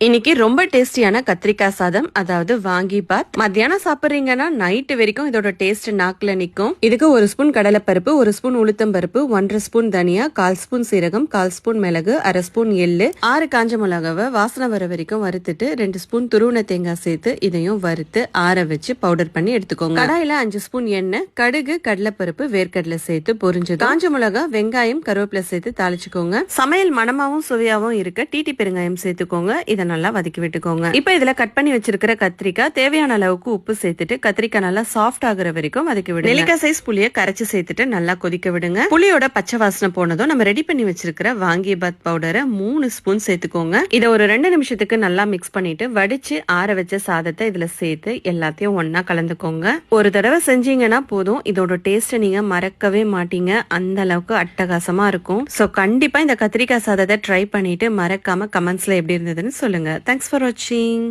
இன்னைக்கு ரொம்ப டேஸ்டியான கத்திரிக்காய் சாதம், அதாவது வாங்கி பாத். மத்தியானம் சாப்பிடுறீங்கன்னா நைட்டு வரைக்கும் இதோட டேஸ்ட் நாக்குல நிக்கும். இதுக்கு 1 ஸ்பூன் கடலைப்பருப்பு, 1 ஸ்பூன் உளுத்தம் பருப்பு, 1.5 ஸ்பூன் தனியா, 1/4 ஸ்பூன் சீரகம், 1/4 ஸ்பூன் மிளகு, 1/2 ஸ்பூன் எள்ளு, 6 காஞ்ச மிளகாவை வாசனை வர வரைக்கும் வறுத்துட்டு 2 ஸ்பூன் துருவன தேங்காய் சேர்த்து இதையும் வறுத்து ஆற வச்சு பவுடர் பண்ணி எடுத்துக்கோங்க. கடாயில 5 ஸ்பூன் எண்ணெய், கடுகு, கடலைப்பருப்பு, வேர்க்கடலை சேர்த்து பொரிஞ்சது காஞ்ச மிளகா, வெங்காயம், கருவேப்பிலை சேர்த்து தாளிச்சுக்கோங்க. சமையல் மணமாவும் சுவையாவும் இருக்க டீட்டி பெருங்காயம் சேர்த்துக்கோங்க. இதை நல்லா வதக்கி விட்டுக்கோங்க. இப்ப இதுல கட் பண்ணி வச்சிருக்கிற கத்திரிக்காய் தேவையான அளவுக்கு உப்பு சேர்த்துட்டு கத்திரிக்காய் நல்லா சாஃப்ட் ஆகுற வரைக்கும் வதக்கி விடுங்க. நெல்லிக்காய் சைஸ் புளிய கரைச்சு சேர்த்துட்டு நல்லா கொதிக்க விடுங்க. புளியோட பச்சை வாசனை போனதும் நம்ம ரெடி பண்ணி வச்சிருக்கிற வாங்கி பாத் பவுடரை 3 ஸ்பூன் சேர்த்துக்கோங்க. இதை ஒரு 2 நிமிஷத்துக்கு நல்லா மிக்ஸ் பண்ணிட்டு வடிச்சு ஆற வச்ச சாதத்தை இதுல சேர்த்து எல்லாத்தையும் ஒன்னா கலந்துக்கோங்க. ஒரு தடவை செஞ்சீங்கன்னா போதும், இதோட டேஸ்ட் நீங்க மறக்கவே மாட்டீங்க. அந்த அளவுக்கு அட்டகாசமா இருக்கும். சோ கண்டிப்பா இந்த கத்திரிக்காய் சாதத்தை ட்ரை பண்ணிட்டு மறக்காம கமெண்ட்ஸ்ல எப்படி இருந்ததுன்னு சொல்லுங்க. Thanks for watching.